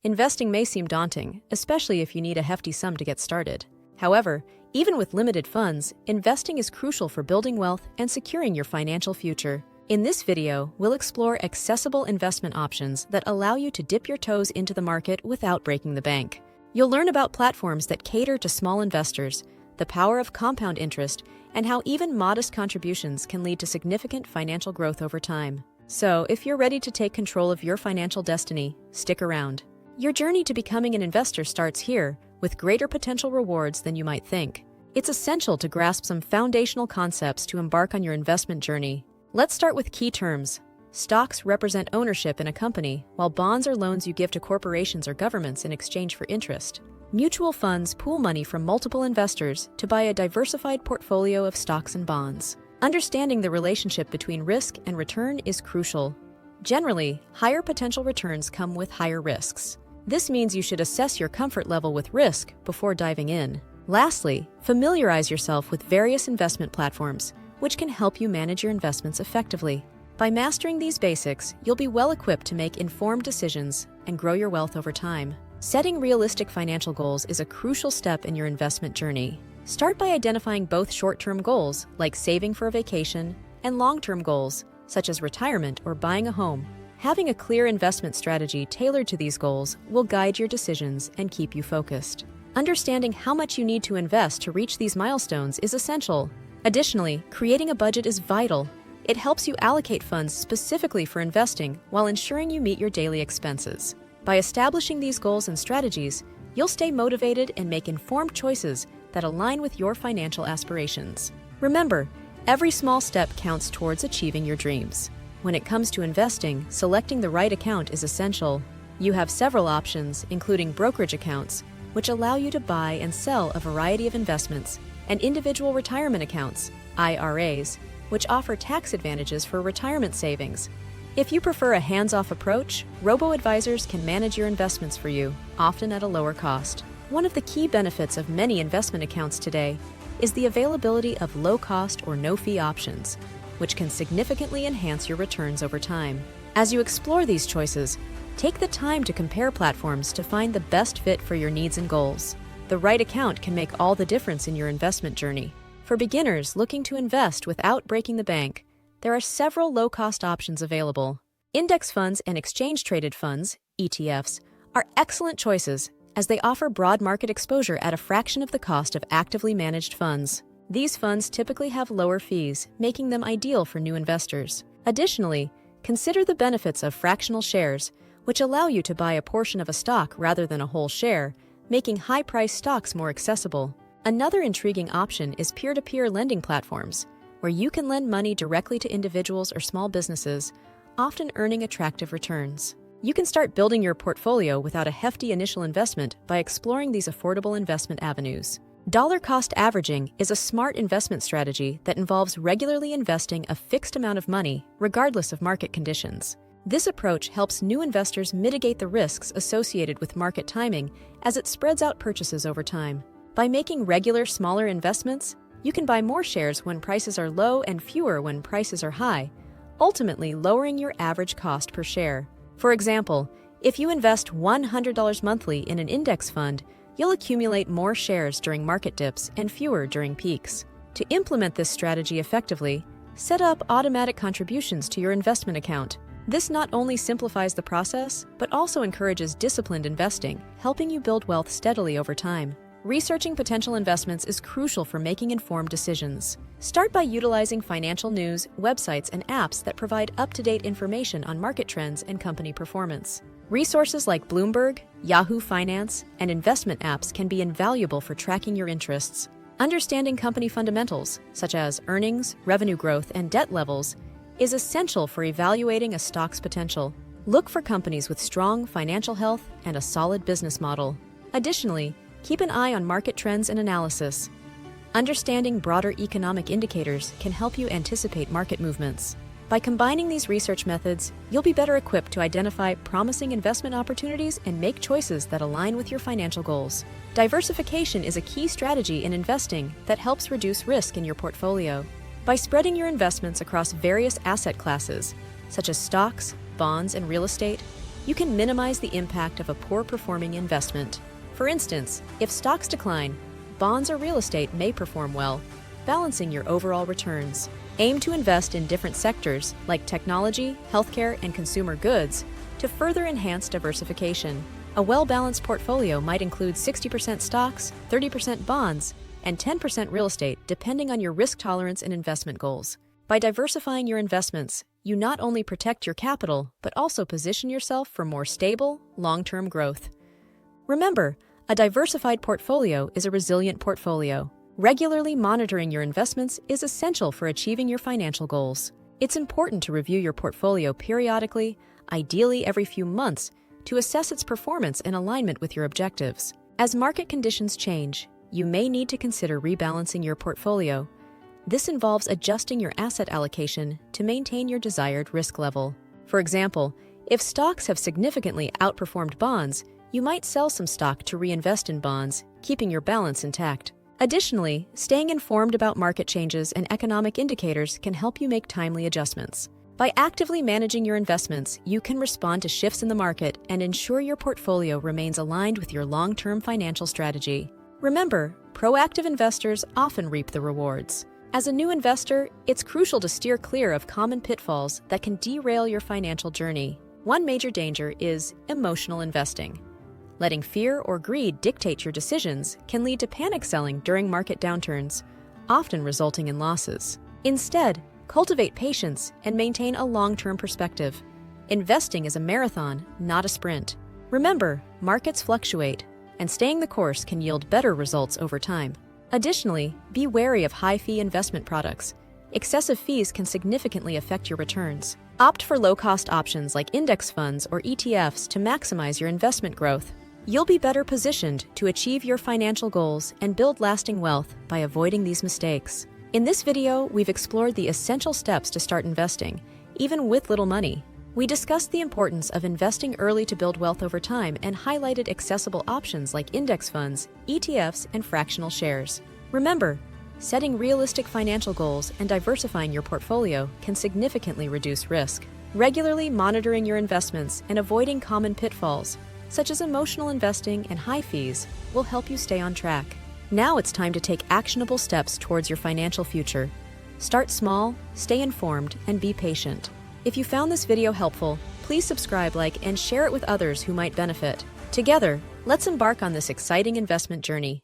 Investing may seem daunting, especially if you need a hefty sum to get started. However, even with limited funds, investing is crucial for building wealth and securing your financial future. In this video, we'll explore accessible investment options that allow you to dip your toes into the market without breaking the bank. You'll learn about platforms that cater to small investors, the power of compound interest, and how even modest contributions can lead to significant financial growth over time. So, if you're ready to take control of your financial destiny, stick around. Your journey to becoming an investor starts here, with greater potential rewards than you might think. It's essential to grasp some foundational concepts to embark on your investment journey. Let's start with key terms. Stocks represent ownership in a company, while bonds are loans you give to corporations or governments in exchange for interest. Mutual funds pool money from multiple investors to buy a diversified portfolio of stocks and bonds. Understanding the relationship between risk and return is crucial. Generally, higher potential returns come with higher risks. This means you should assess your comfort level with risk before diving in. Lastly, familiarize yourself with various investment platforms, which can help you manage your investments effectively. By mastering these basics, you'll be well equipped to make informed decisions and grow your wealth over time. Setting realistic financial goals is a crucial step in your investment journey. Start by identifying both short-term goals, like saving for a vacation, and long-term goals, such as retirement or buying a home. Having a clear investment strategy tailored to these goals will guide your decisions and keep you focused. Understanding how much you need to invest to reach these milestones is essential. Additionally, creating a budget is vital. It helps you allocate funds specifically for investing while ensuring you meet your daily expenses. By establishing these goals and strategies, you'll stay motivated and make informed choices that align with your financial aspirations. Remember, every small step counts towards achieving your dreams. When it comes to investing, selecting the right account is essential. You have several options, including brokerage accounts, which allow you to buy and sell a variety of investments, and individual retirement accounts, IRAs, which offer tax advantages for retirement savings. If you prefer a hands-off approach, robo-advisors can manage your investments for you, often at a lower cost. One of the key benefits of many investment accounts today is the availability of low-cost or no-fee options, which can significantly enhance your returns over time. As you explore these choices, take the time to compare platforms to find the best fit for your needs and goals. The right account can make all the difference in your investment journey. For beginners looking to invest without breaking the bank, there are several low-cost options available. Index funds and exchange-traded funds, ETFs, are excellent choices as they offer broad market exposure at a fraction of the cost of actively managed funds. These funds typically have lower fees, making them ideal for new investors. Additionally, consider the benefits of fractional shares, which allow you to buy a portion of a stock rather than a whole share, making high-priced stocks more accessible. Another intriguing option is peer-to-peer lending platforms, where you can lend money directly to individuals or small businesses, often earning attractive returns. You can start building your portfolio without a hefty initial investment by exploring these affordable investment avenues. Dollar-cost averaging is a smart investment strategy that involves regularly investing a fixed amount of money, regardless of market conditions. This approach helps new investors mitigate the risks associated with market timing as it spreads out purchases over time. By making regular, smaller investments, you can buy more shares when prices are low and fewer when prices are high, ultimately lowering your average cost per share. For example, if you invest $100 monthly in an index fund, you'll accumulate more shares during market dips and fewer during peaks. To implement this strategy effectively, set up automatic contributions to your investment account. This not only simplifies the process, but also encourages disciplined investing, helping you build wealth steadily over time. Researching potential investments is crucial for making informed decisions. Start by utilizing financial news, websites, and apps that provide up-to-date information on market trends and company performance. Resources like Bloomberg, Yahoo Finance, and investment apps can be invaluable for tracking your interests. Understanding company fundamentals, such as earnings, revenue growth, and debt levels, is essential for evaluating a stock's potential. Look for companies with strong financial health and a solid business model. Additionally, keep an eye on market trends and analysis. Understanding broader economic indicators can help you anticipate market movements. By combining these research methods, you'll be better equipped to identify promising investment opportunities and make choices that align with your financial goals. Diversification is a key strategy in investing that helps reduce risk in your portfolio. By spreading your investments across various asset classes, such as stocks, bonds, and real estate, you can minimize the impact of a poor-performing investment. For instance, if stocks decline, bonds or real estate may perform well, balancing your overall returns. Aim to invest in different sectors like technology, healthcare, and consumer goods to further enhance diversification. A well-balanced portfolio might include 60% stocks, 30% bonds, and 10% real estate, depending on your risk tolerance and investment goals. By diversifying your investments, you not only protect your capital, but also position yourself for more stable, long-term growth. Remember, a diversified portfolio is a resilient portfolio. Regularly monitoring your investments is essential for achieving your financial goals. It's important to review your portfolio periodically, ideally every few months, to assess its performance in alignment with your objectives. As market conditions change, you may need to consider rebalancing your portfolio. This involves adjusting your asset allocation to maintain your desired risk level. For example, if stocks have significantly outperformed bonds, you might sell some stock to reinvest in bonds, keeping your balance intact. Additionally, staying informed about market changes and economic indicators can help you make timely adjustments. By actively managing your investments, you can respond to shifts in the market and ensure your portfolio remains aligned with your long-term financial strategy. Remember, proactive investors often reap the rewards. As a new investor, it's crucial to steer clear of common pitfalls that can derail your financial journey. One major danger is emotional investing. Letting fear or greed dictate your decisions can lead to panic selling during market downturns, often resulting in losses. Instead, cultivate patience and maintain a long-term perspective. Investing is a marathon, not a sprint. Remember, markets fluctuate, and staying the course can yield better results over time. Additionally, be wary of high-fee investment products. Excessive fees can significantly affect your returns. Opt for low-cost options like index funds or ETFs to maximize your investment growth. You'll be better positioned to achieve your financial goals and build lasting wealth by avoiding these mistakes. In this video, we've explored the essential steps to start investing, even with little money. We discussed the importance of investing early to build wealth over time and highlighted accessible options like index funds, ETFs, and fractional shares. Remember, setting realistic financial goals and diversifying your portfolio can significantly reduce risk. Regularly monitoring your investments and avoiding common pitfalls, such as emotional investing and high fees, will help you stay on track. Now it's time to take actionable steps towards your financial future. Start small, stay informed, and be patient. If you found this video helpful, please subscribe, like, and share it with others who might benefit. Together, let's embark on this exciting investment journey.